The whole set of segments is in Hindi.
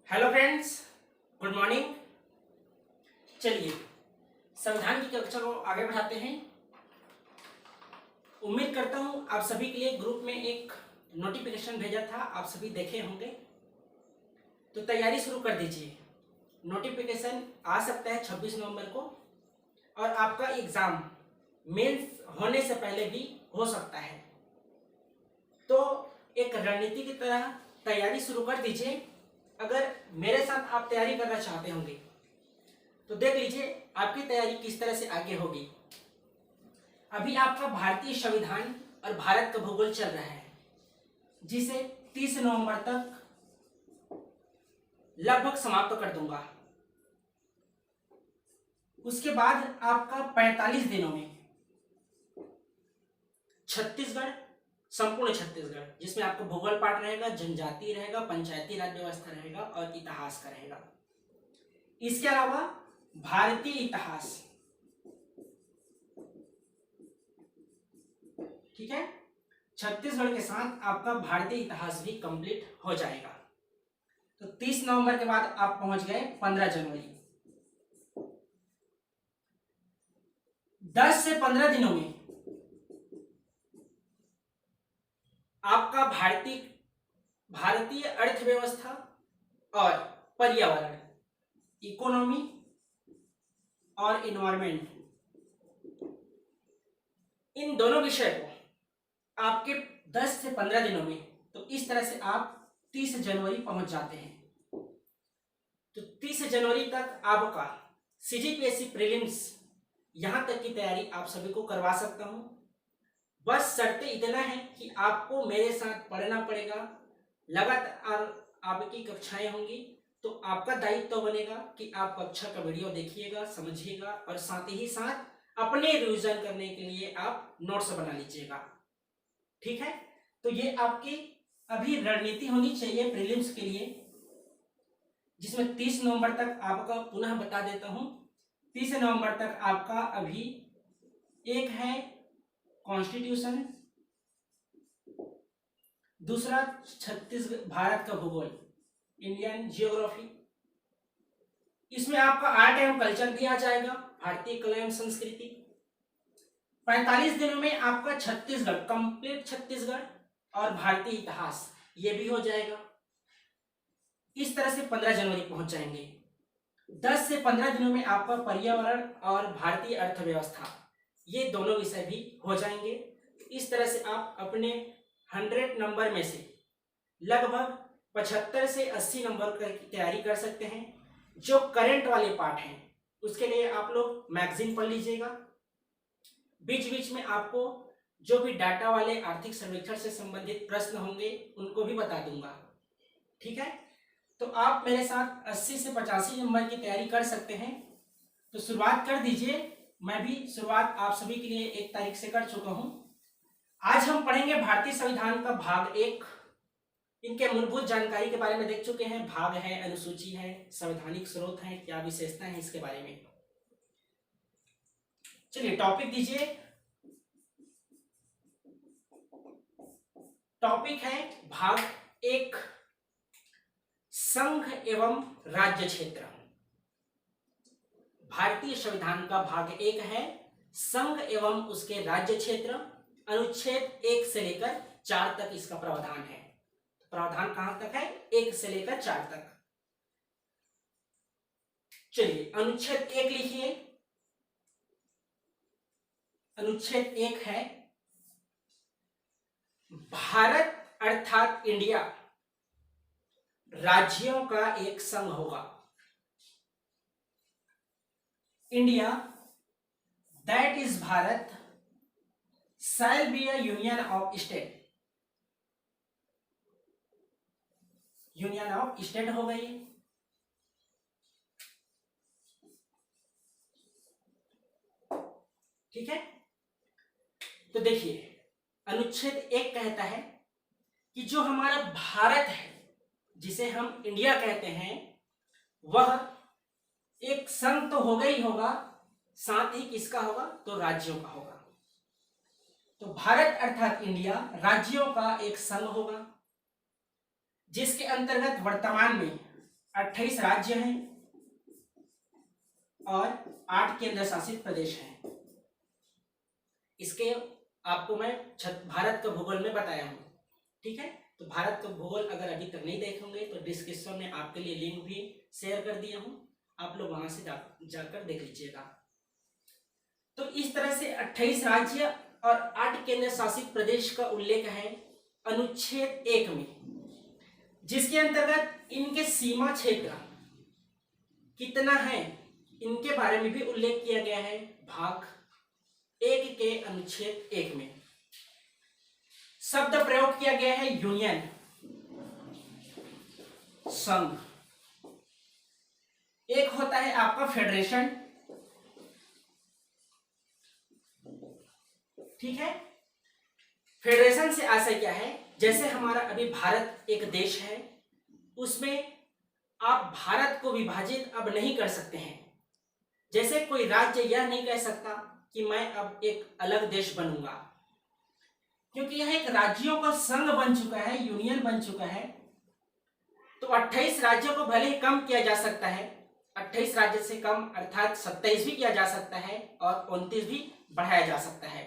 Hello friends, good morning. चलिए संविधान की कक्षा को आगे बढ़ाते हैं। उम्मीद करता हूं आप सभी के लिए ग्रुप में एक नोटिफिकेशन भेजा था, आप सभी देखे होंगे। तो तैयारी शुरू कर दीजिए। नोटिफिकेशन आ सकता है 26 नवंबर को और आपका एग्ज़ाम मेंस होने से पहले भी हो सकता है। तो एक रणनीति की तरह तैयारी शुरू कर दीजिए। अगर मेरे साथ आप तैयारी करना चाहते होंगे तो देख लीजिए आपकी तैयारी किस तरह से आगे होगी। अभी आपका भारतीय संविधान और भारत का भूगोल चल रहा है, जिसे 30 नवंबर तक लगभग समाप्त कर दूंगा। उसके बाद आपका 45 दिनों में छत्तीसगढ़, संपूर्ण छत्तीसगढ़, जिसमें आपका भूगोल पाठ रहेगा, जनजाति रहेगा, पंचायती राज व्यवस्था रहेगा और इतिहास का रहेगा। इसके अलावा भारतीय इतिहास, ठीक है, छत्तीसगढ़ के साथ आपका भारतीय इतिहास भी कंप्लीट हो जाएगा। तो 30 नवंबर के बाद आप पहुंच गए 15 जनवरी। 10 से 15 दिनों में आपका भारतीय अर्थव्यवस्था और पर्यावरण, इकोनॉमी और इन्वायरमेंट, इन दोनों विषय को आपके 10 से 15 दिनों में, तो इस तरह से आप 30 जनवरी पहुंच जाते हैं। तो 30 जनवरी तक आपका सीजीपीएससी प्रीलिम्स यहां तक की तैयारी आप सभी को करवा सकता हूं। बस शर्त इतना है कि आपको मेरे साथ पढ़ना पड़ेगा, लगातार आपकी कक्षाएं होंगी। तो आपका दायित्व बनेगा कि आप कक्षा का वीडियो देखिएगा, समझिएगा और साथ ही साथ अपने रिवीजन करने के लिए आप नोट्स बना लीजिएगा, ठीक है। तो ये आपकी अभी रणनीति होनी चाहिए प्रीलिम्स के लिए, जिसमें 30 नवंबर तक आपका पुनः बता देता हूं। 30 नवंबर तक आपका अभी एक है कॉन्स्टिट्यूशन, दूसरा छत्तीसगढ़ भारत का भूगोल, इंडियन जियोग्राफी, इसमें आपका आर्ट एवं कल्चर भी आ जाएगा, भारतीय कला एवं संस्कृति। 45 दिनों में आपका छत्तीसगढ़, कंप्लीट छत्तीसगढ़ और भारतीय इतिहास, ये भी हो जाएगा। इस तरह से 15 जनवरी पहुंच जाएंगे। 10 से 15 दिनों में आपका पर्यावरण और भारतीय अर्थव्यवस्था, ये दोनों विषय भी हो जाएंगे। इस तरह से आप अपने 100 नंबर में से लगभग 75 से 80 नंबर की तैयारी कर सकते हैं। जो करंट वाले पार्ट हैं उसके लिए आप लोग मैगजीन पढ़ लीजिएगा। बीच बीच में आपको जो भी डाटा वाले आर्थिक सर्वेक्षण से संबंधित प्रश्न होंगे उनको भी बता दूंगा, ठीक है। तो आप मेरे साथ 80 से 85 नंबर की तैयारी कर सकते हैं। तो शुरुआत कर दीजिए। मैं भी शुरुआत आप सभी के लिए 1 तारीख से कर चुका हूं। आज हम पढ़ेंगे भारतीय संविधान का भाग 1। इनके मूलभूत जानकारी के बारे में देख चुके हैं। भाग है, अनुसूची है, संवैधानिक स्रोत है, क्या विशेषताएं हैं इसके बारे में। चलिए टॉपिक दीजिए। टॉपिक है भाग 1, संघ एवं राज्य क्षेत्र। भारतीय संविधान का भाग 1 है संघ एवं उसके राज्य क्षेत्र। अनुच्छेद 1 से लेकर 4 तक इसका प्रावधान है। प्रावधान कहां तक है? 1 से लेकर 4 तक। चलिए अनुच्छेद 1 लिखिए। अनुच्छेद 1 है भारत अर्थात इंडिया राज्यों का एक संघ होगा। India, that is Bharat, shall be a union of state. Union of state हो गई। ठीक है। तो देखिए अनुच्छेद 1 कहता है कि जो हमारा भारत है, जिसे हम इंडिया कहते हैं, वह एक संघ तो होगा ही होगा, साथ ही किसका होगा? तो राज्यों का होगा। तो भारत अर्थात इंडिया राज्यों का एक संघ होगा, जिसके अंतर्गत वर्तमान में 28 राज्य हैं और 8 केंद्र शासित प्रदेश हैं। इसके आपको मैं भारत का भूगोल में बताया हूं। ठीक है, तो भारत का भूगोल अगर अभी तक नहीं देखेंगे तो डिस्क्रिप्शन में आपके लिए लिंक भी शेयर कर दिया हूं, आप लोग वहां से जाकर देख लीजिएगा। तो इस तरह से 28 राज्य और 8 केंद्र शासित प्रदेश का उल्लेख है अनुच्छेद 1 में, जिसके अंतर्गत इनके सीमा क्षेत्र कितना है इनके बारे में भी उल्लेख किया गया है भाग 1 के अनुच्छेद 1 में। शब्द प्रयोग किया गया है यूनियन, संघ। एक होता है आपका फेडरेशन। ठीक है, फेडरेशन से आशय क्या है, जैसे हमारा अभी भारत एक देश है, उसमें आप भारत को विभाजित अब नहीं कर सकते हैं। जैसे कोई राज्य यह नहीं कह सकता कि मैं अब एक अलग देश बनूंगा, क्योंकि यह एक राज्यों का संघ बन चुका है, यूनियन बन चुका है। तो 28 राज्यों को भले ही कम किया जा सकता है, 28 राज्य से कम अर्थात 27 भी किया जा सकता है और 29 भी बढ़ाया जा सकता है,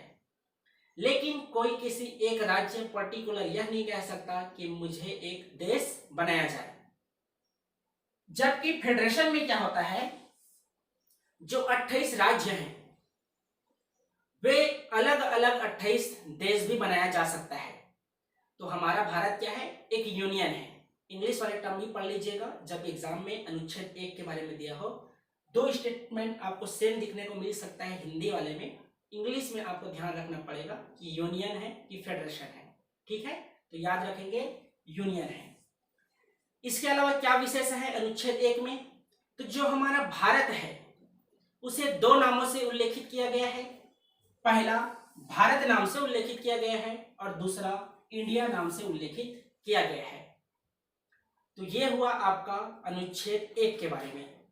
लेकिन कोई किसी एक राज्य पर्टिकुलर यह नहीं कह सकता कि मुझे एक देश बनाया जाए। जबकि फेडरेशन में क्या होता है, जो 28 राज्य हैं वे अलग अलग 28 देश भी बनाया जा सकता है। तो हमारा भारत क्या है, एक यूनियन है। इंग्लिश वाले टर्म भी पढ़ लीजिएगा जब एग्जाम में अनुच्छेद 1 के बारे में दिया हो। 2 स्टेटमेंट आपको सेम दिखने को मिल सकता है हिंदी वाले में, इंग्लिश में आपको ध्यान रखना पड़ेगा कि यूनियन है कि फेडरेशन है। ठीक है, तो याद रखेंगे यूनियन है। इसके अलावा क्या विशेष है अनुच्छेद 1 में, तो जो हमारा भारत है उसे 2 नामों से उल्लेखित किया गया है। पहला भारत नाम से उल्लेखित किया गया है और दूसरा इंडिया नाम से उल्लेखित किया गया है। तो यह हुआ आपका अनुच्छेद 1 के बारे में।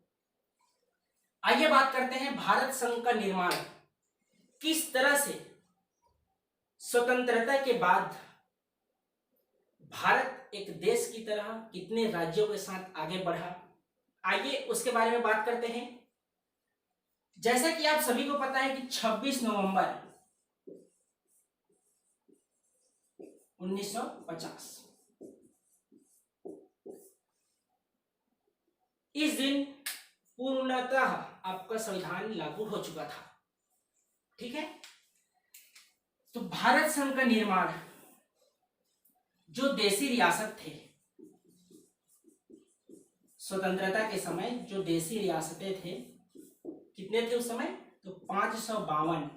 आइए बात करते हैं भारत संघ का निर्माण किस तरह से स्वतंत्रता के बाद भारत एक देश की तरह कितने राज्यों के साथ आगे बढ़ा। आइए उसके बारे में बात करते हैं। जैसा कि आप सभी को पता है कि 26 नवंबर 1950 इस दिन पूर्णतः आपका संविधान लागू हो चुका था। ठीक है, तो भारत संघ का निर्माण, जो देशी रियासत थे स्वतंत्रता के समय, जो देशी रियासतें थे कितने थे उस समय, तो 552।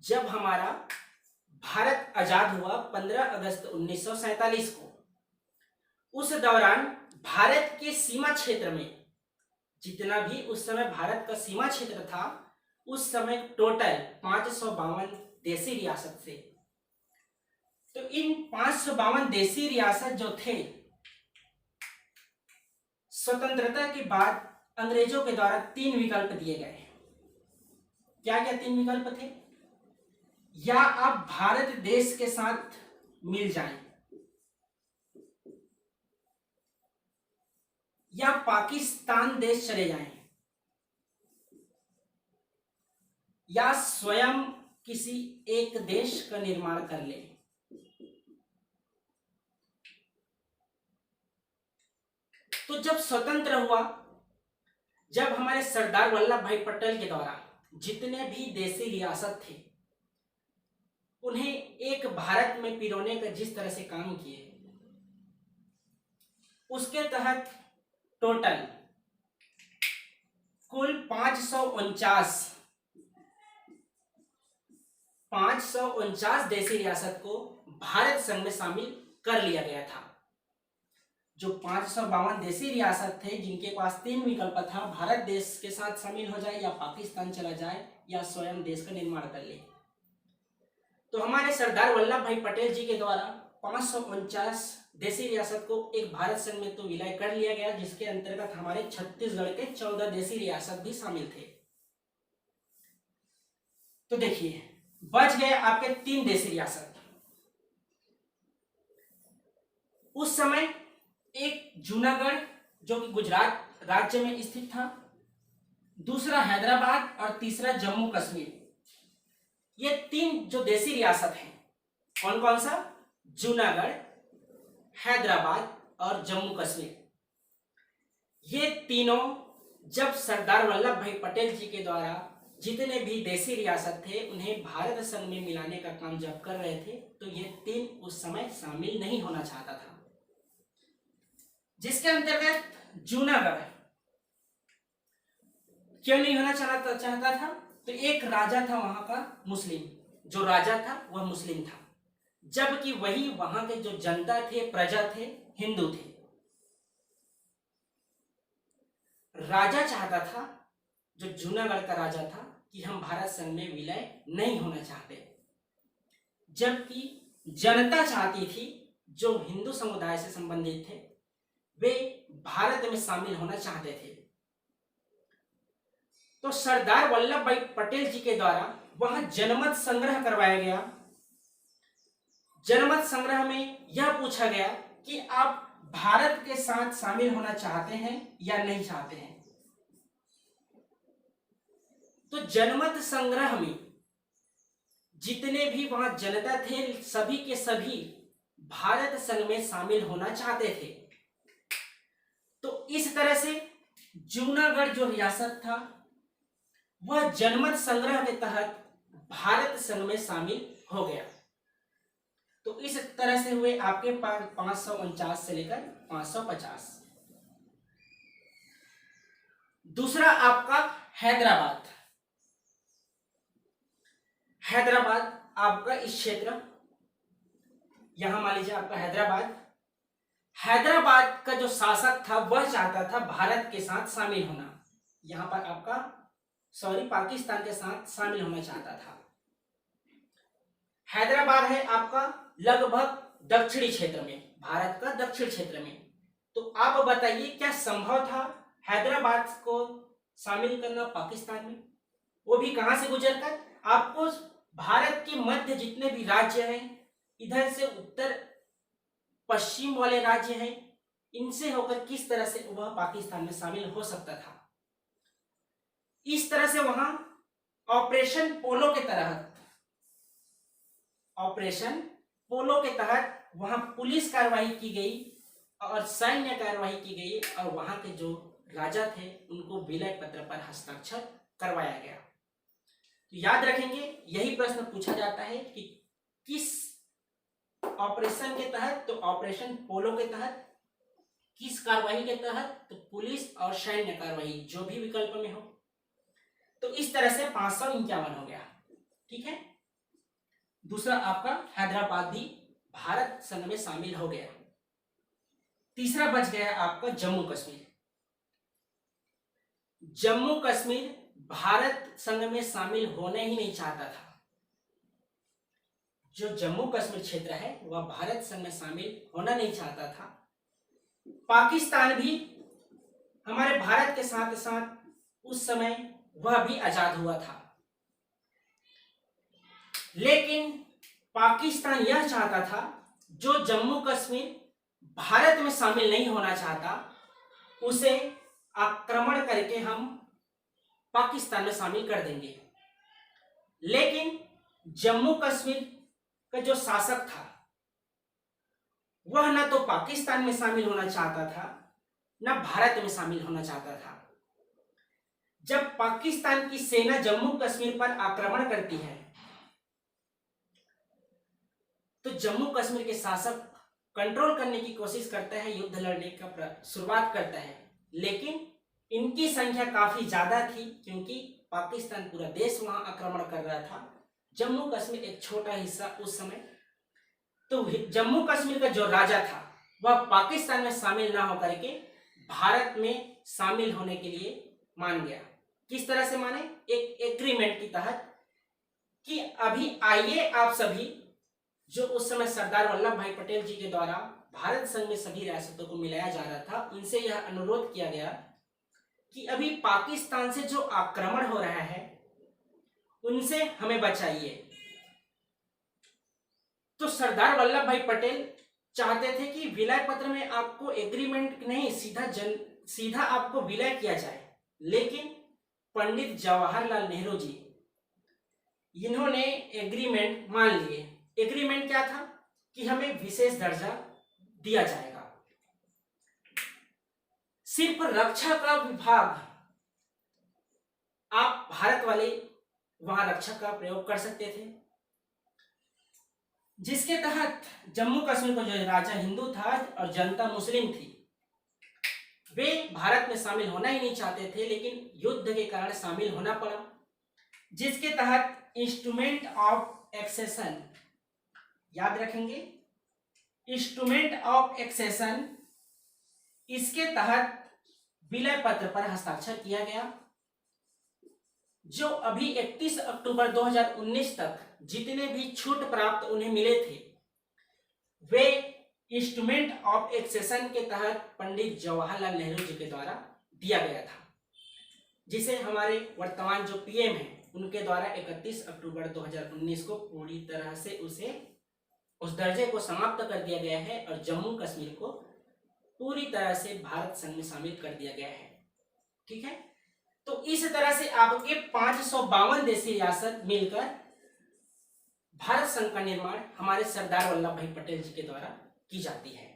जब हमारा भारत आजाद हुआ 15 अगस्त 1947 को, उस दौरान भारत के सीमा क्षेत्र में जितना भी उस समय भारत का सीमा क्षेत्र था, उस समय टोटल 552 देशी रियासत थे। तो इन 552 देशी रियासत जो थे, स्वतंत्रता के बाद अंग्रेजों के द्वारा 3 विकल्प दिए गए। क्या क्या 3 विकल्प थे, या आप भारत देश के साथ मिल जाएं, या पाकिस्तान देश चले जाएं, या स्वयं किसी एक देश का निर्माण कर ले। तो जब स्वतंत्र हुआ, जब हमारे सरदार वल्लभ भाई पटेल के द्वारा जितने भी देशी रियासत थे उन्हें एक भारत में पिरोने का जिस तरह से काम किए, उसके तहत टोटल कुल 549 देशी रियासत को भारत संघ में शामिल कर लिया गया था। जो 552 देशी रियासत थे जिनके पास 3 विकल्प था, भारत देश के साथ शामिल हो जाए, या पाकिस्तान चला जाए, या स्वयं देश का निर्माण कर ले। तो हमारे सरदार वल्लभ भाई पटेल जी के द्वारा 549 देशी रियासत को एक भारत संघ में तो विलय कर लिया गया, जिसके अंतर्गत हमारे छत्तीसगढ़ के 14 देशी रियासत भी शामिल थे। तो देखिए बच गए आपके 3 देशी रियासत। उस समय एक जूनागढ़ जो कि गुजरात राज्य में स्थित था, दूसरा हैदराबाद और तीसरा जम्मू कश्मीर। ये तीन जो देसी रियासत हैं, कौन कौन सा? जूनागढ़, हैदराबाद और जम्मू कश्मीर। ये तीनों जब सरदार वल्लभ भाई पटेल जी के द्वारा जितने भी देसी रियासत थे उन्हें भारत संघ में मिलाने का काम जब कर रहे थे, तो ये तीन उस समय शामिल नहीं होना चाहता था। जिसके अंतर्गत जूनागढ़ क्यों नहीं होना चाहता था? तो एक राजा था वहां का मुस्लिम, जो राजा था वह मुस्लिम था, जबकि वही वहां के जो जनता थे, प्रजा थे, हिंदू थे। राजा चाहता था, जो जूनागढ़ का राजा था, कि हम भारत संघ में विलय नहीं होना चाहते, जबकि जनता चाहती थी, जो हिंदू समुदाय से संबंधित थे, वे भारत में शामिल होना चाहते थे। तो सरदार वल्लभ भाई पटेल जी के द्वारा वहां जनमत संग्रह करवाया गया। जनमत संग्रह में यह पूछा गया कि आप भारत के साथ शामिल होना चाहते हैं या नहीं चाहते हैं। तो जनमत संग्रह में जितने भी वहां जनता थे, सभी के सभी भारत संघ में शामिल होना चाहते थे। तो इस तरह से जूनागढ़ जो रियासत था वह जनमत संग्रह के तहत भारत संघ में शामिल हो गया। तो इस तरह से हुए आपके पास 549 से लेकर 550। दूसरा आपका हैदराबाद। हैदराबाद आपका इस क्षेत्र, यहां मान लीजिए आपका हैदराबाद। हैदराबाद का जो शासक था वह चाहता था भारत के साथ शामिल होना, यहां पर आपका पाकिस्तान के साथ शामिल होना चाहता था। हैदराबाद है आपका लगभग दक्षिणी क्षेत्र में, भारत का दक्षिण क्षेत्र में। तो आप बताइए क्या संभव था हैदराबाद को शामिल करना पाकिस्तान में, वो भी कहां से गुजरकर? आपको भारत के मध्य जितने भी राज्य हैं, इधर से उत्तर पश्चिम वाले राज्य हैं, इनसे होकर किस तरह से वह पाकिस्तान में शामिल हो सकता था। इस तरह से वहां ऑपरेशन पोलो के तहत वहां पुलिस कार्रवाई की गई और सैन्य कार्रवाई की गई और वहां के जो राजा थे उनको विलय पत्र पर हस्ताक्षर करवाया गया। तो याद रखेंगे, यही प्रश्न पूछा जाता है कि किस ऑपरेशन के तहत? तो ऑपरेशन पोलो के तहत। किस कार्रवाई के तहत? तो पुलिस और सैन्य कार्रवाई, जो भी विकल्प में हो। तो इस तरह से 551 हो गया। ठीक है, दूसरा आपका हैदराबाद भी भारत संघ में शामिल हो गया। तीसरा बच गया आपका जम्मू कश्मीर। जम्मू कश्मीर भारत संघ में शामिल होने ही नहीं चाहता था। जो जम्मू कश्मीर क्षेत्र है वह भारत संघ में शामिल होना नहीं चाहता था। पाकिस्तान भी हमारे भारत के साथ साथ उस समय वह भी आजाद हुआ था, लेकिन पाकिस्तान यह चाहता था जो जम्मू कश्मीर भारत में शामिल नहीं होना चाहता, उसे आक्रमण करके हम पाकिस्तान में शामिल कर देंगे। लेकिन जम्मू कश्मीर का जो शासक था वह न तो पाकिस्तान में शामिल होना चाहता था, न भारत में शामिल होना चाहता था। जब पाकिस्तान की सेना जम्मू कश्मीर पर आक्रमण करती है तो जम्मू कश्मीर के शासक कंट्रोल करने की कोशिश करता है, युद्ध लड़ने का शुरुआत करता है, लेकिन इनकी संख्या काफी ज्यादा थी क्योंकि पाकिस्तान पूरा देश वहां आक्रमण कर रहा था, जम्मू कश्मीर एक छोटा हिस्सा उस समय। तो जम्मू कश्मीर का जो राजा था वह पाकिस्तान में शामिल ना होकर के भारत में शामिल होने के लिए मान गया। किस तरह से माने? एक एग्रीमेंट के तहत कि अभी आइए आप सभी, जो उस समय सरदार वल्लभ भाई पटेल जी के द्वारा भारत संघ में सभी रियासतों को मिलाया जा रहा था, उनसे यह अनुरोध किया गया कि अभी पाकिस्तान से जो आक्रमण हो रहा है उनसे हमें बचाइए। तो सरदार वल्लभ भाई पटेल चाहते थे कि विलय पत्र में आपको एग्रीमेंट नहीं, सीधा आपको विलय किया जाए, लेकिन पंडित जवाहरलाल नेहरू जी इन्होंने एग्रीमेंट मान लिए। एग्रीमेंट क्या था कि हमें विशेष दर्जा दिया जाएगा, सिर्फ रक्षा का विभाग आप भारत वाले वहां रक्षा का प्रयोग कर सकते थे, जिसके तहत जम्मू कश्मीर को जो राजा हिंदू था और जनता मुस्लिम थी, वे भारत में शामिल होना ही नहीं चाहते थे, लेकिन युद्ध के कारण शामिल होना पड़ा, जिसके तहत इंस्ट्रूमेंट ऑफ एक्सेशन, याद रखेंगे, इंस्ट्रूमेंट ऑफ एक्सेशन, इसके तहत विलय पत्र पर हस्ताक्षर किया गया, जो अभी 31 अक्टूबर 2019 तक जितने भी छूट प्राप्त उन्हें मिले थे, वे इंस्ट्रूमेंट ऑफ एक्सेशन के तहत पंडित जवाहरलाल नेहरू जी के द्वारा दिया गया था, जिसे हमारे वर्तमान जो पीएम हैं उनके द्वारा 31 अक्टूबर 2019 को पूरी तरह से उस दर्जे को समाप्त कर दिया गया है और जम्मू कश्मीर को पूरी तरह से भारत संघ में शामिल कर दिया गया है। ठीक है, तो इस तरह से आपके 552 देशी रियासत मिलकर भारत संघ का निर्माण हमारे सरदार वल्लभ भाई पटेल जी के द्वारा की जाती है।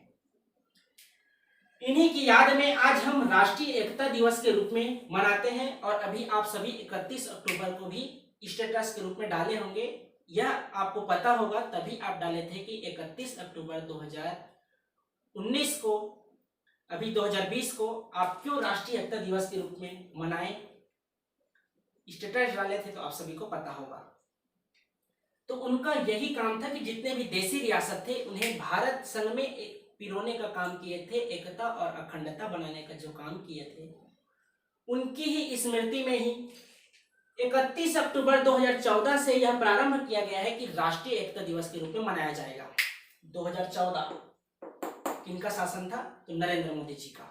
इन्हीं की याद में आज हम राष्ट्रीय एकता दिवस के रूप में मनाते हैं, और अभी आप सभी 31 अक्टूबर को भी स्टेटस के रूप में डाले होंगे। यह आपको पता होगा तभी आप डाले थे कि 31 अक्टूबर 2019 को, अभी 2020 को आप क्यों राष्ट्रीय एकता दिवस के रूप में मनाएं, स्टेटस डाले थे, तो आप सभी को पता होगा। तो उनका यही काम था कि जितने भी देशी रियासत थे उन्हें भारत संघ में पिरोने का काम किए थे, एकता और अखंडता बनाने का जो काम किए थे, उनकी ही स्मृति में ही 31 अक्टूबर 2014 से यह प्रारंभ किया गया है कि राष्ट्रीय एकता दिवस के रूप में मनाया जाएगा। 2014 किनका शासन था? तो नरेंद्र मोदी जी का,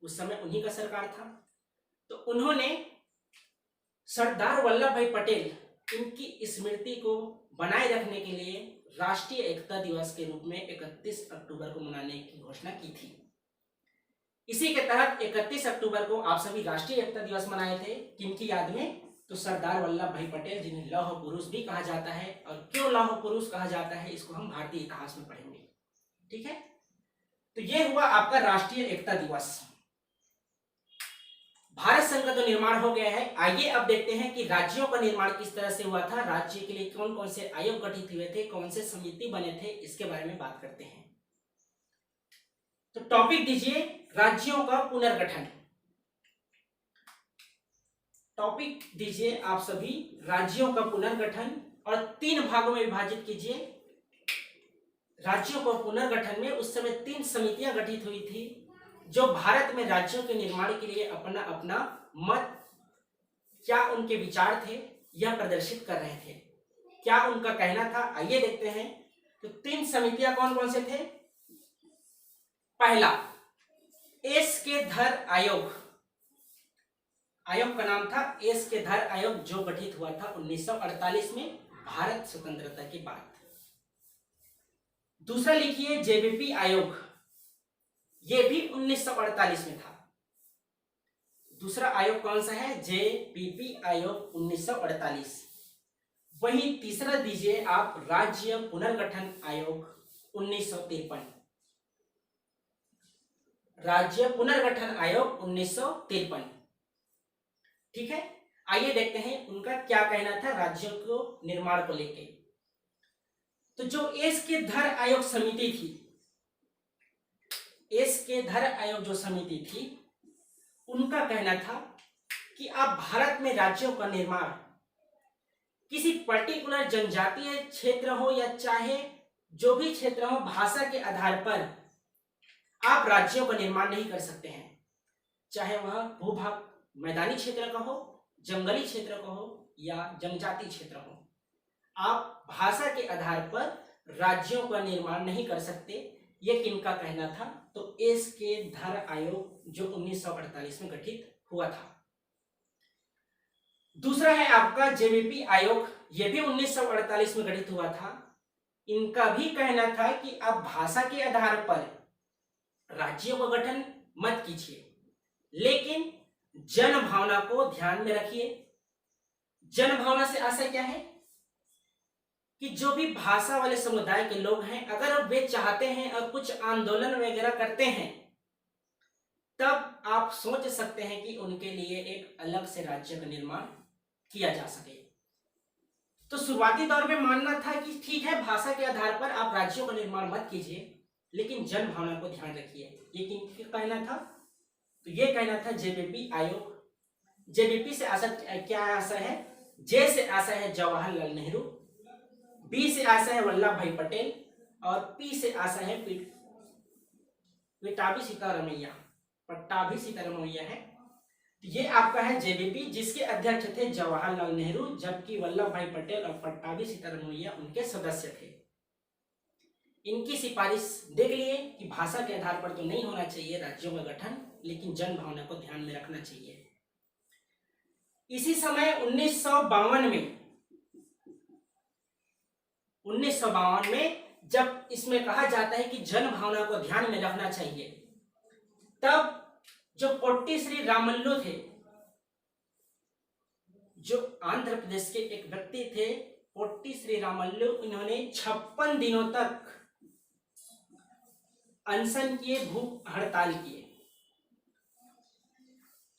उस समय उन्हीं का सरकार था। तो उन्होंने सरदार वल्लभ भाई पटेल, इनकी स्मृति को बनाए रखने के लिए राष्ट्रीय एकता दिवस के रूप में 31 अक्टूबर को मनाने की घोषणा की थी। इसी के तहत 31 अक्टूबर को आप सभी राष्ट्रीय एकता दिवस मनाए थे, किनकी याद में? तो सरदार वल्लभ भाई पटेल, जिन्हें लौह पुरुष भी कहा जाता है। और क्यों लौह पुरुष कहा जाता है, इसको हम भारतीय इतिहास में पढ़ेंगे। ठीक है, तो यह हुआ आपका राष्ट्रीय एकता दिवस। भारत संघ का तो निर्माण हो गया है। आइए अब देखते हैं कि राज्यों का निर्माण किस तरह से हुआ था, राज्य के लिए कौन कौन से आयोग गठित हुए थे, कौन से समिति बने थे, इसके बारे में बात करते हैं। तो टॉपिक दीजिए राज्यों का पुनर्गठन। टॉपिक दीजिए आप सभी राज्यों का पुनर्गठन, और 3 भागों में विभाजित कीजिए। राज्यों का पुनर्गठन में उस समय 3 समितियां गठित हुई थी, जो भारत में राज्यों के निर्माण के लिए अपना अपना मत, क्या उनके विचार थे, यह प्रदर्शित कर रहे थे, क्या उनका कहना था। आइए देखते हैं। तो 3 समितियां कौन कौन से थे? पहला, एस के धर आयोग। आयोग का नाम था एस के धर आयोग, जो गठित हुआ था 1948 में, भारत स्वतंत्रता के बाद। दूसरा लिखिए जेबीपी आयोग, यह भी 1948 में था। दूसरा आयोग कौन सा है? जेपीपी आयोग 1948। वही तीसरा दीजिए आप राज्य पुनर्गठन आयोग 1953। राज्य पुनर्गठन आयोग 1953। ठीक है, आइए देखते हैं उनका क्या कहना था राज्यों को निर्माण को लेके। तो जो एस के धर आयोग समिति थी, एस के धर आयोग जो समिति थी, उनका कहना था कि आप भारत में राज्यों का निर्माण किसी पर्टिकुलर जनजातीय क्षेत्र हो या चाहे जो भी क्षेत्र हो, भाषा के आधार पर आप राज्यों का निर्माण नहीं कर सकते हैं। चाहे वह भूभाग मैदानी क्षेत्र का हो, जंगली क्षेत्र का हो या जनजाति क्षेत्र हो, आप भाषा के आधार पर राज्यों का निर्माण नहीं कर सकते। यह किनका कहना था? तो एस के धर आयोग, जो 1948 में गठित हुआ था। दूसरा है आपका जेबीपी आयोग, यह भी 1948 में गठित हुआ था। इनका भी कहना था कि आप भाषा के आधार पर राज्यों का गठन मत कीजिए, लेकिन जन भावना को ध्यान में रखिए। जन भावना से आशय क्या है कि जो भी भाषा वाले समुदाय के लोग हैं, अगर वे चाहते हैं और कुछ आंदोलन वगैरह करते हैं, तब आप सोच सकते हैं कि उनके लिए एक अलग से राज्य का निर्माण किया जा सके। तो शुरुआती दौर में मानना था कि ठीक है, भाषा के आधार पर आप राज्यों का निर्माण मत कीजिए, लेकिन जन भावना को ध्यान रखिए। ये किन कहना था? तो ये कहना था जेबीपी आयोग। जेबीपी से आशय क्या आशय है? जे से आशय है जवाहरलाल नेहरू, बी से आशय है वल्लभ भाई पटेल और पी से आशय है पट्टाभी सीतारामैया है। तो ये आपका है जेबीपी, जिसके अध्यक्ष थे जवाहरलाल नेहरू, जबकि वल्लभ भाई पटेल और पट्टाभी सीतारामैया उनके सदस्य थे। इनकी सिफारिश देख लिए कि भाषा के आधार पर तो नहीं होना चाहिए राज्यों का गठन, लेकिन जन भावना को ध्यान में रखना चाहिए। इसी समय 1952 में जब इसमें कहा जाता है कि जन भावना को ध्यान में रखना चाहिए, तब जो पोट्टी श्री रामल्लु थे, जो आंध्र प्रदेश के एक व्यक्ति थे, पोट्टी श्री रामल्लु, इन्होंने 56 दिनों तक अनशन किए, भूख हड़ताल किए।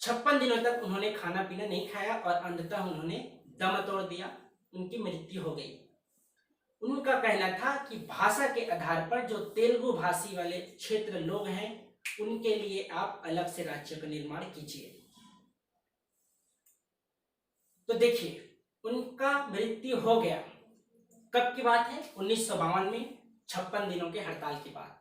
56 दिनों तक उन्होंने खाना पीना नहीं खाया और अंततः उन्होंने दम तोड़ दिया, उनकी मृत्यु हो गई। उनका कहना था कि भाषा के आधार पर जो तेलुगु भाषी वाले क्षेत्र लोग हैं, उनके लिए आप अलग से राज्य का निर्माण कीजिए। तो देखिए, उनका मृत्यु हो गया। कब की बात है? 1952 में, 56 दिनों के हड़ताल के बाद।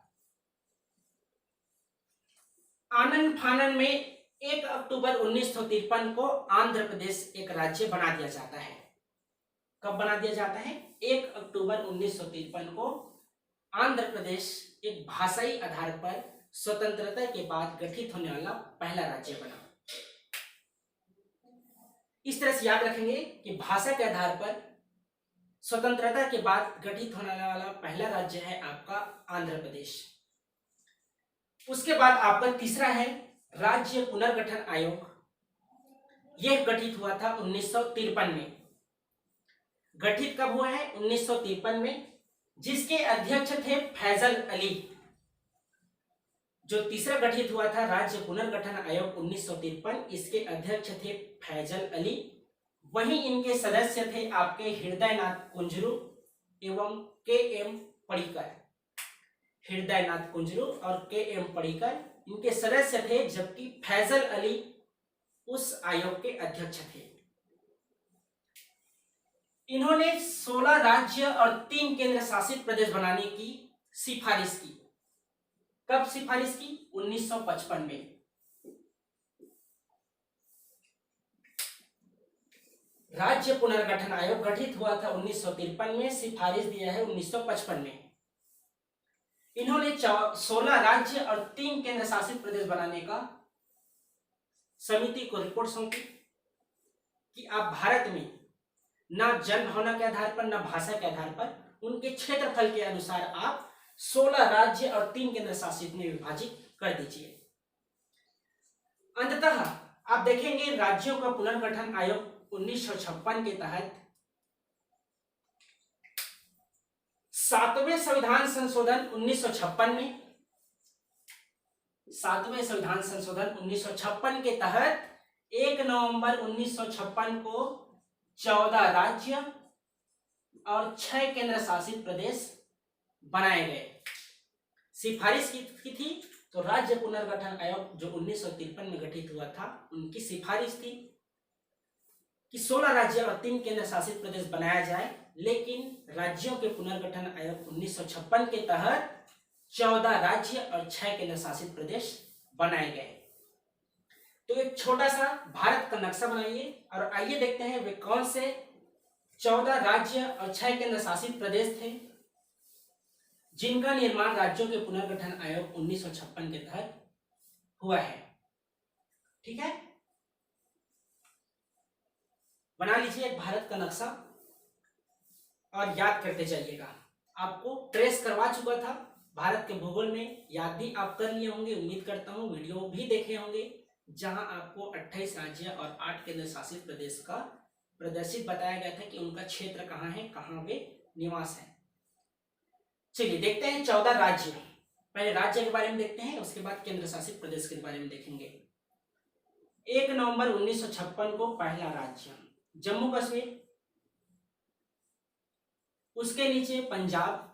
आनन फानन में 1 अक्टूबर 1953 को आंध्र प्रदेश एक राज्य बना दिया जाता है। कब बना दिया जाता है? 1 अक्टूबर 1953 को आंध्र प्रदेश एक भाषाई आधार पर स्वतंत्रता के बाद गठित होने वाला पहला राज्य बना। इस तरह से याद रखेंगे कि भाषा के आधार पर स्वतंत्रता के बाद गठित होने वाला पहला राज्य है आपका आंध्र प्रदेश। उसके बाद आपका तीसरा है राज्य पुनर्गठन आयोग। यह गठित हुआ था 1953 में। गठित कब हुआ है? 1953 में, जिसके अध्यक्ष थे फैजल अली। जो तीसरा गठित हुआ था राज्य पुनर्गठन आयोग 1953, इसके अध्यक्ष थे फैजल अली। वहीं इनके सदस्य थे आपके हृदयनाथ कुंजरू एवं के.एम. पडिक्कर। हृदयनाथ कुंजरू और के.एम. पडिक्कर इनके सदस्य थे, जबकि फैजल अली उस आयोग के अध्यक्ष थे। इन्होंने 16 राज्य और 3 केंद्र शासित प्रदेश बनाने की सिफारिश की। कब सिफारिश की? 1955 में। राज्य पुनर्गठन आयोग गठित हुआ था 1953 में, सिफारिश दिया है 1955 में। इन्होंने 16 राज्य और 3 केंद्र शासित प्रदेश बनाने का समिति को रिपोर्ट सौंपी कि आप भारत में ना जन भावना के आधार पर, ना भाषा के आधार पर, उनके क्षेत्रफल के अनुसार आप 16 राज्य और 3 केंद्र शासित में विभाजित कर दीजिए। अंततः आप देखेंगे राज्यों का पुनर्गठन आयोग 1956 के तहत 7वें संविधान संशोधन 1956 में, 7वें संविधान संशोधन 1956 के तहत 1 नवंबर 1956 को 14 राज्य और 6 केंद्र शासित प्रदेश बनाए गए। सिफारिश की थी तो राज्य पुनर्गठन आयोग जो 1953 में गठित हुआ था, उनकी सिफारिश थी कि 16 राज्य और 3 केंद्र शासित प्रदेश बनाया जाए, लेकिन राज्यों के पुनर्गठन आयोग 1956 के तहत 14 राज्य और 6 केंद्र शासित प्रदेश बनाए गए। तो एक छोटा सा भारत का नक्शा बनाइए और आइए देखते हैं वे कौन से 14 राज्य और 6 केंद्र शासित प्रदेश थे जिनका निर्माण राज्यों के पुनर्गठन आयोग 1956 के तहत हुआ है। ठीक है, बना लीजिए एक भारत का नक्शा और याद करते जाइएगा। आपको ट्रेस करवा चुका था भारत के भूगोल में, याद भी आप कर लिए होंगे, उम्मीद करता हूँ वीडियो भी देखे होंगे, जहां आपको 28 राज्य और 8 केंद्र शासित प्रदेश का प्रदर्शित बताया गया था कि उनका क्षेत्र कहाँ है, कहाँ वे निवास है। चलिए देखते हैं 14 राज्य। पहले राज्य के बारे में देखते हैं, उसके बाद केंद्र शासित प्रदेश के बारे में देखेंगे। 1 नवंबर 1956 को पहला राज्य जम्मू कश्मीर, उसके नीचे पंजाब,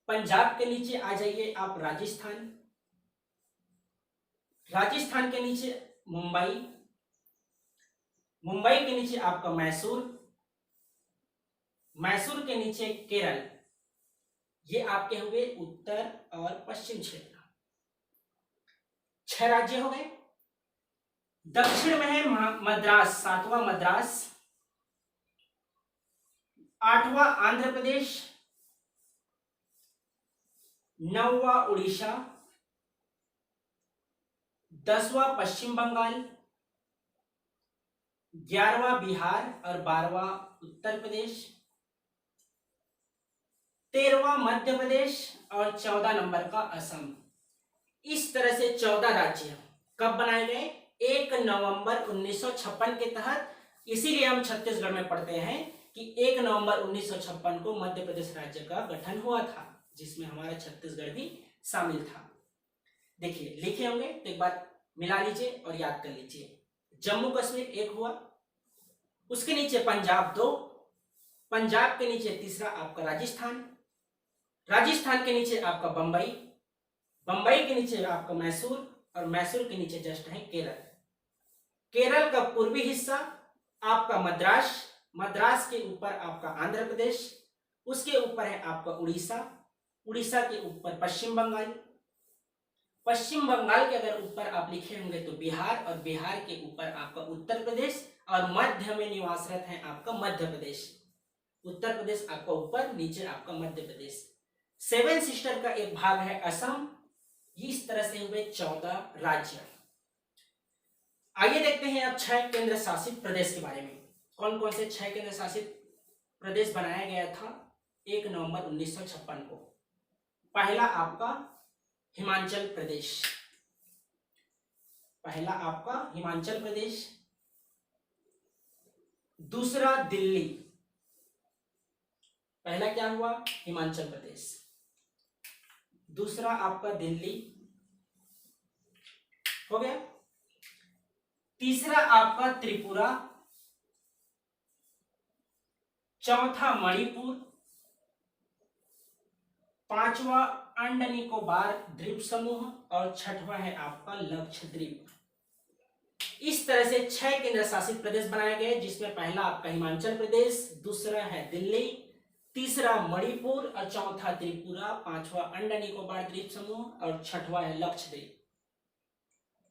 पंजाब के नीचे आ जाइए आप राजस्थान, राजस्थान के नीचे मुंबई, मुंबई के नीचे आपका मैसूर, मैसूर के नीचे केरल। ये आपके हुए उत्तर और पश्चिम क्षेत्र। 6 राज्य हो गए। दक्षिण में है मद्रास, 7वां मद्रास, 8वां आंध्र प्रदेश, 9वां उड़ीसा, 10वां पश्चिम बंगाल, 11वां बिहार और 12वां उत्तर प्रदेश, 13वां मध्य प्रदेश और 14 नंबर का असम। इस तरह से 14 राज्य कब बनाए गए? 1 नवंबर 1956 के तहत। इसीलिए हम छत्तीसगढ़ में पढ़ते हैं कि 1 नवंबर 1956 को मध्य प्रदेश राज्य का गठन हुआ था, जिसमें हमारा छत्तीसगढ़ भी शामिल था। देखिए लिखे होंगे तो एक बार मिला लीजिए और याद कर लीजिए। जम्मू कश्मीर 1 हुआ, उसके नीचे पंजाब 2, पंजाब के नीचे तीसरा आपका राजस्थान, राजस्थान के नीचे आपका बंबई, बंबई के नीचे आपका मैसूर और मैसूर के नीचे जस्ट है केरल। केरल का पूर्वी हिस्सा आपका मद्रास, मद्रास के ऊपर आपका आंध्र प्रदेश, उसके ऊपर है आपका उड़ीसा, उड़ीसा के ऊपर पश्चिम बंगाल, पश्चिम बंगाल के अगर ऊपर आप लिखे होंगे तो बिहार, और बिहार के ऊपर आपका उत्तर प्रदेश, और मध्य में निवासरत है आपका मध्य प्रदेश। उत्तर प्रदेश आपका ऊपर, नीचे आपका मध्य प्रदेश। 7 सिस्टर का एक भाग है असम। इस तरह से हुए 14 राज्य। आइए देखते हैं अब 6 केंद्र शासित प्रदेश के बारे में। कौन कौन से 6 केंद्र शासित प्रदेश बनाया गया था 1 नवंबर 1956 को? पहला आपका हिमाचल प्रदेश, पहला आपका हिमाचल प्रदेश, दूसरा दिल्ली, पहला क्या हुआ? हिमाचल प्रदेश, दूसरा आपका दिल्ली हो गया, तीसरा आपका त्रिपुरा, चौथा मणिपुर, 5वां अंडमान निकोबार द्वीप समूह और 6वां है आपका लक्षद्वीप। इस तरह से 6 केंद्र शासित प्रदेश बनाए गए, जिसमें पहला आपका हिमाचल प्रदेश, दूसरा है दिल्ली, तीसरा मणिपुर और चौथा त्रिपुरा, 5वां अंडमान निकोबार द्वीप समूह और 6वां है लक्षद्वीप।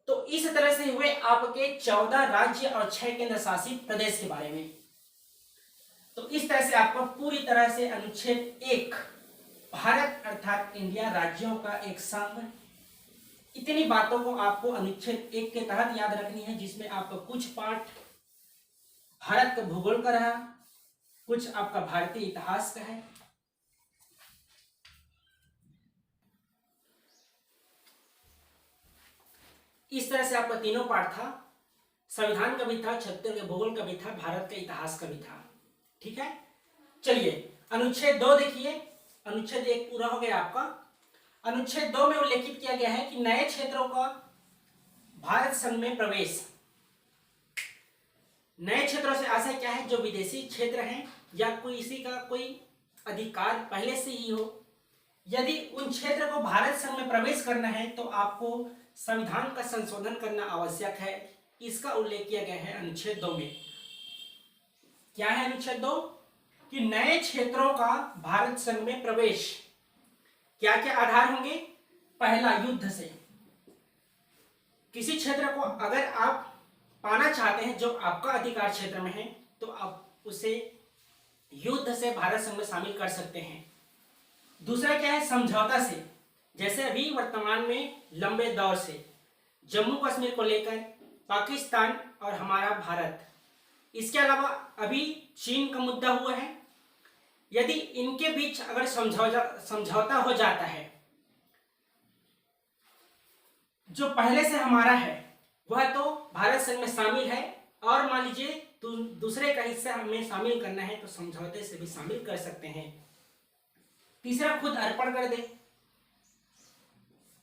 तो इस तरह से हुए आपके 14 राज्य और 6 केंद्र शासित प्रदेश के बारे में। तो इस तरह से आपको पूरी तरह से अनुच्छेद 1 भारत अर्थात इंडिया राज्यों का एक संघ, इतनी बातों को आपको अनुच्छेद 1 के तहत याद रखनी है, जिसमें आपका कुछ पाठ भारत का भूगोल का रहा, कुछ आपका भारतीय इतिहास का है। इस तरह से आपका तीनों पाठ था, संविधान का भी था, छत्तीसगढ़ के भूगोल का भी था, भारत के इतिहास का भी था। ठीक है, चलिए अनुच्छेद 2 देखिए। अनुच्छेद 1 पूरा हो गया आपका। अनुच्छेद 2 में उल्लेखित किया गया है कि नए क्षेत्रों का भारत संघ में प्रवेश। नए क्षेत्रों से आशय क्या है? जो विदेशी क्षेत्र हैं या कोई इसी का कोई अधिकार पहले से ही हो, यदि उन क्षेत्र को भारत संघ में प्रवेश करना है तो आपको संविधान का संशोधन करना आवश्यक है। इसका उल्लेख किया गया है अनुच्छेद 2 में। क्या है अनुच्छेद 2? कि नए क्षेत्रों का भारत संघ में प्रवेश क्या क्या आधार होंगे? पहला, युद्ध से। किसी क्षेत्र को अगर आप पाना चाहते हैं जो आपका अधिकार क्षेत्र में है, तो आप उसे युद्ध से भारत संघ में शामिल कर सकते हैं। दूसरा क्या है? समझौता से। जैसे अभी वर्तमान में लंबे दौर से जम्मू कश्मीर को लेकर पाकिस्तान और हमारा भारत, इसके अलावा अभी चीन का मुद्दा हुआ है, यदि इनके बीच अगर समझौता हो जाता है, जो पहले से हमारा है वह तो भारत संघ में शामिल है, और मान लीजिए दूसरे का हिस्सा हमें शामिल करना है तो समझौते से भी शामिल कर सकते हैं। तीसरा, खुद अर्पण कर दे।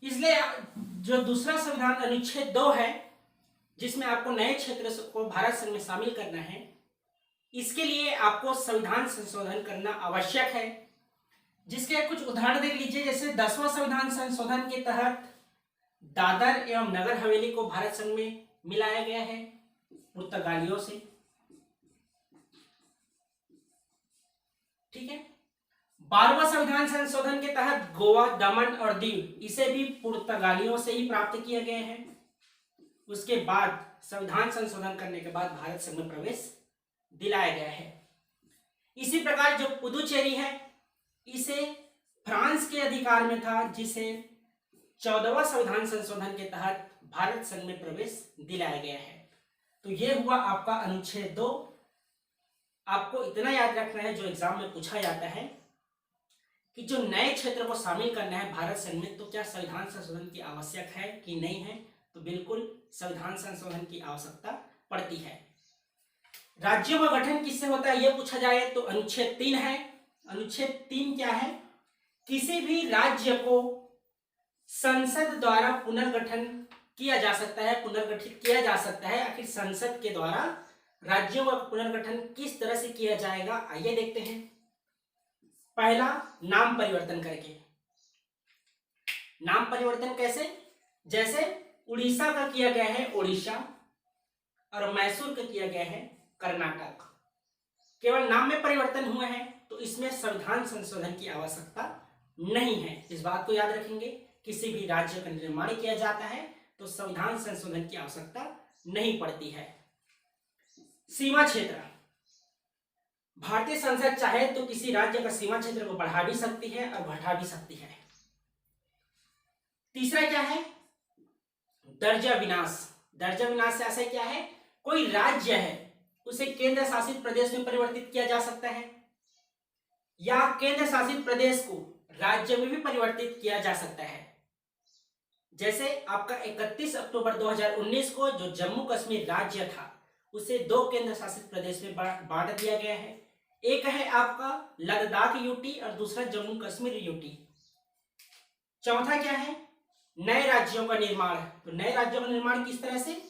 इसलिए जो दूसरा संविधान अनुच्छेद 2 है, जिसमें आपको नए क्षेत्र को भारत संघ में शामिल करना है, इसके लिए आपको संविधान संशोधन करना आवश्यक है। जिसके कुछ उदाहरण देख लीजिए, जैसे 10वां संविधान संशोधन के तहत दादर एवं नगर हवेली को भारत संघ में मिलाया गया है पुर्तगालियों से, ठीक है। 12वां संविधान संशोधन के तहत गोवा, दमन और दीव, इसे भी पुर्तगालियों से ही प्राप्त किया गया है। उसके बाद संविधान संशोधन करने के बाद भारत संघ में प्रवेश दिलाया गया है। इसी प्रकार जो पुदुचेरी है, इसे फ्रांस के अधिकार में था, जिसे 14वां संविधान संशोधन के तहत भारत संघ में प्रवेश दिलाया गया है। तो यह हुआ आपका अनुच्छेद 2। आपको इतना याद रखना है, जो एग्जाम में पूछा जाता है कि जो नए क्षेत्र को शामिल करना है भारत संघ में, तो क्या संविधान संशोधन की आवश्यक है कि नहीं है? तो बिल्कुल संविधान संशोधन की आवश्यकता पड़ती है। राज्यों का गठन किससे होता है यह पूछा जाए तो अनुच्छेद 3 है। अनुच्छेद 3 क्या है? किसी भी राज्य को संसद द्वारा पुनर्गठन किया जा सकता है, पुनर्गठित किया जा सकता है। आखिर संसद के द्वारा राज्यों का पुनर्गठन किस तरह से किया जाएगा, आइए देखते हैं। पहला, नाम परिवर्तन करके। नाम परिवर्तन कैसे? जैसे उड़ीसा का किया गया है ओडिशा और मैसूर का किया गया है कर्नाटक। केवल नाम में परिवर्तन हुआ है, तो इसमें संविधान संशोधन की आवश्यकता नहीं है। इस बात को याद रखेंगे। किसी भी राज्य का निर्माण किया जाता है तो संविधान संशोधन की आवश्यकता नहीं पड़ती है। सीमा क्षेत्र, भारतीय संसद चाहे तो किसी राज्य का सीमा क्षेत्र को बढ़ा भी सकती है और घटा भी सकती है। तीसरा क्या है? दर्जा विनाश। दर्जा विनाश से ऐसा क्या है? कोई राज्य है उसे केंद्र शासित प्रदेश में परिवर्तित किया जा सकता है, या केंद्र शासित प्रदेश को राज्य में भी परिवर्तित किया जा सकता है। जैसे आपका 31 अक्टूबर 2019 को जो जम्मू कश्मीर राज्य था, उसे 2 केंद्र शासित प्रदेश में बांट दिया गया है। एक है आपका लद्दाख यूटी और दूसरा जम्मू कश्मीर यूटी। चौथा क्या है? नए राज्यों का निर्माण। तो नए राज्यों का निर्माण किस तरह से?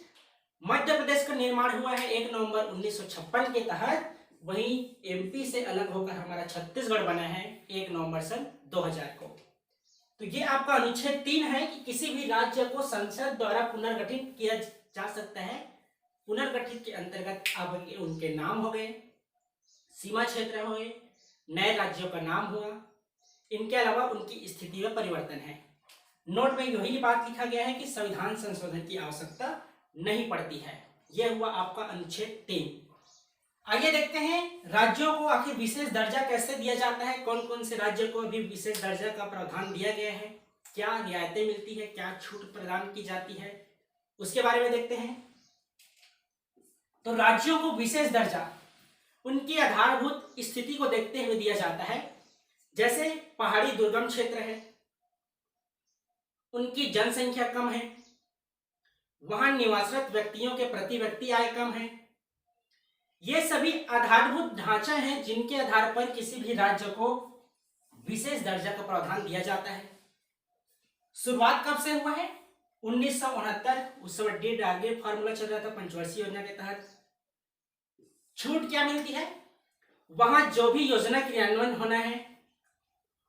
मध्य प्रदेश का निर्माण हुआ है 1 नवंबर 1956 के तहत। वहीं एमपी से अलग होकर हमारा छत्तीसगढ़ बना है 1 नवंबर सन 2000 को। तो ये आपका अनुच्छेद 3 है कि किसी भी राज्य को संसद द्वारा पुनर्गठित किया जा सकता है। पुनर्गठित के अंतर्गत अब उनके नाम हो गए, सीमा क्षेत्र हो गए, नए राज्यों का नाम हुआ, इनके अलावा उनकी स्थिति में परिवर्तन है। नोट में यही बात लिखा गया है कि संविधान संशोधन की आवश्यकता नहीं पड़ती है। यह हुआ आपका अनुच्छेद 3। आइए देखते हैं राज्यों को आखिर विशेष दर्जा कैसे दिया जाता है, कौन कौन से राज्य को अभी विशेष दर्जा का प्रावधान दिया गया है, क्या रियायतें मिलती है, क्या छूट प्रदान की जाती है, उसके बारे में देखते हैं। तो राज्यों को विशेष दर्जा उनकी आधारभूत स्थिति को देखते हुए दिया जाता है। जैसे पहाड़ी दुर्गम क्षेत्र है, उनकी जनसंख्या कम है, वहां निवासरत व्यक्तियों के प्रति व्यक्ति आय कम है। ये सभी आधारभूत ढांचा हैं जिनके आधार पर किसी भी राज्य को विशेष दर्जा का प्रावधान दिया जाता है। शुरुआत कब से हुआ है? 1969। उस समय डी डार्गे फार्मूला चल रहा था पंचवर्षीय योजना के तहत। छूट क्या मिलती है? वहां जो भी योजना क्रियान्वयन होना है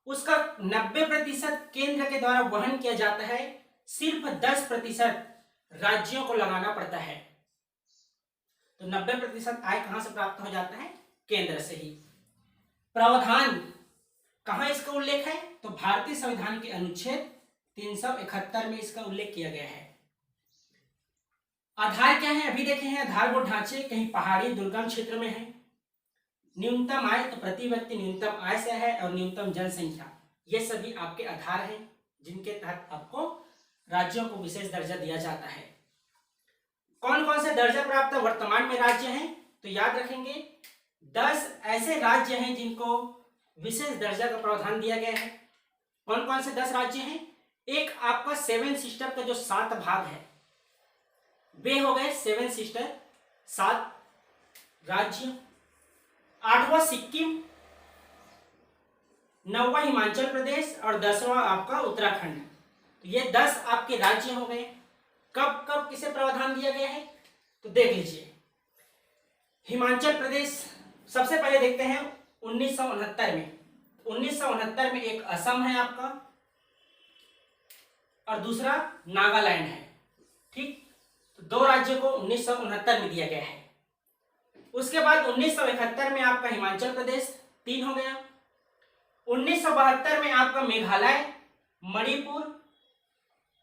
उसका 90% केंद्र के द्वारा वहन किया जाता है, सिर्फ 10% राज्यों को लगाना पड़ता है। तो 90% आय कहां से प्राप्त हो जाता है? केंद्र से ही। प्रावधान कहां इसका उल्लेख है? तो भारतीय संविधान के अनुच्छेद 371 में इसका उल्लेख किया गया है। आधार क्या है? अभी देखे हैं आधारभूत ढांचे कहीं पहाड़ी दुर्गम क्षेत्र में है। न्यूनतम आय तो प्रति व्यक्ति न्यूनतम आय से है, और न्यूनतम जनसंख्या, ये सभी आपके आधार हैं जिनके तहत आपको राज्यों को विशेष दर्जा दिया जाता है। कौन कौन से दर्जा प्राप्त वर्तमान में राज्य हैं? तो याद रखेंगे 10 ऐसे राज्य हैं जिनको विशेष दर्जा का प्रावधान दिया गया है। कौन कौन से 10 राज्य हैं? एक आपका 7 सिस्टर का जो 7 भाग है वे हो गए 7 सिस्टर, 7 राज्य। 8वां सिक्किम, 9वां हिमाचल प्रदेश और 10वां आपका उत्तराखंड। तो ये 10 आपके राज्य हो गए। कब कब किसे प्रावधान दिया गया है तो देख लीजिए। हिमाचल प्रदेश सबसे पहले देखते हैं 1969 में। 1969 में एक असम है आपका और दूसरा नागालैंड है। ठीक, तो 2 राज्यों को 1969 में दिया गया है। उसके बाद 1971 में आपका हिमाचल प्रदेश 3 हो गया। 1972 में आपका मेघालय, मणिपुर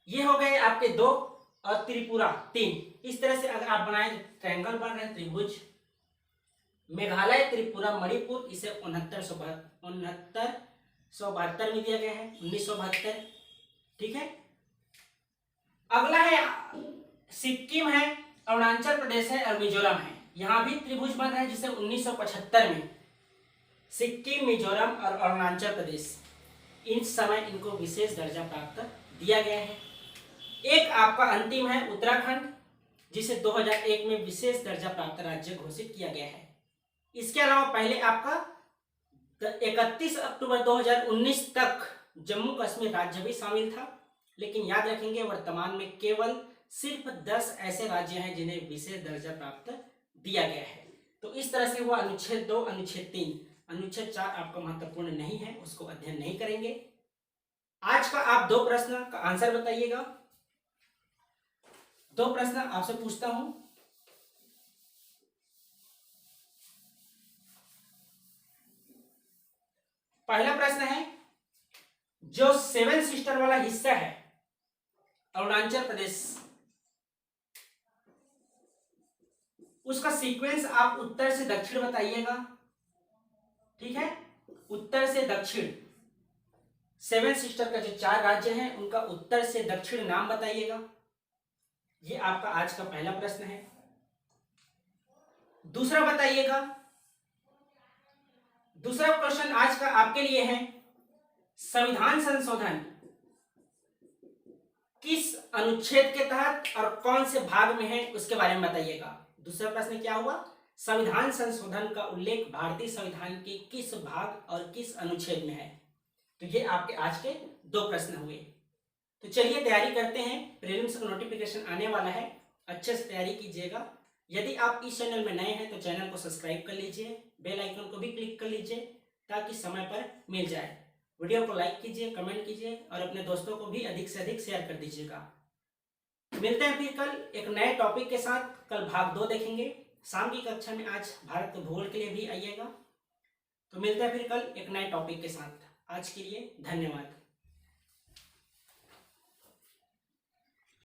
ये हो गए आपके 2 और त्रिपुरा 3। इस तरह से अगर आप बनाए ट्रायंगल बन रहे त्रिभुज, मेघालय, त्रिपुरा, मणिपुर, इसे 6972 में दिया गया है, 1972। ठीक है, अगला है सिक्किम है, अरुणाचल प्रदेश है और मिजोरम है। यहां भी त्रिभुज बन रहा है जिसे 1975 में सिक्किम, मिजोरम और अरुणाचल प्रदेश इस समय इनको विशेष दर्जा प्राप्त दिया गया है। एक आपका अंतिम है उत्तराखंड, जिसे 2001 में विशेष दर्जा प्राप्त राज्य घोषित किया गया है। इसके अलावा पहले आपका 31 अक्टूबर 2019 तक जम्मू कश्मीर राज्य भी शामिल था, लेकिन याद रखेंगे वर्तमान में केवल सिर्फ 10 ऐसे राज्य हैं जिन्हें विशेष दर्जा प्राप्त दिया गया है। तो इस तरह से हुआ अनुच्छेद 2, अनुच्छेद 3। अनुच्छेद 4 आपका महत्वपूर्ण नहीं है, उसको अध्ययन नहीं करेंगे। आज का आप 2 प्रश्न का आंसर बताइएगा। 2 प्रश्न आपसे पूछता हूं। पहला प्रश्न है, जो 7 सिस्टर वाला हिस्सा है अरुणाचल प्रदेश, उसका सीक्वेंस आप उत्तर से दक्षिण बताइएगा। ठीक है, उत्तर से दक्षिण 7 सिस्टर का जो 4 राज्य हैं उनका उत्तर से दक्षिण नाम बताइएगा। ये आपका आज का पहला प्रश्न है। दूसरा बताइएगा, दूसरा क्वेश्चन आज का आपके लिए है, संविधान संशोधन किस अनुच्छेद के तहत और कौन से भाग में है उसके बारे में बताइएगा। दूसरा प्रश्न क्या हुआ, संविधान संशोधन का उल्लेख भारतीय संविधान के किस भाग और किस अनुच्छेद में है। तो ये आपके आज के 2 प्रश्न हुए। तो चलिए तैयारी करते हैं, प्रीलिम्स का नोटिफिकेशन आने वाला है, अच्छे से तैयारी कीजिएगा। यदि आप इस चैनल में नए हैं तो चैनल को सब्सक्राइब कर लीजिए, बेल आइकन को भी क्लिक कर लीजिए ताकि समय पर मिल जाए। वीडियो को लाइक कीजिए, कमेंट कीजिए और अपने दोस्तों को भी अधिक से अधिक शेयर कर दीजिएगा। मिलते हैं फिर कल एक नए टॉपिक के साथ। कल भाग 2 देखेंगे। शाम की कक्षा में आज भारत भूगोल के लिए भी आइएगा। तो मिलते हैं फिर कल एक नए टॉपिक के साथ। आज के लिए धन्यवाद।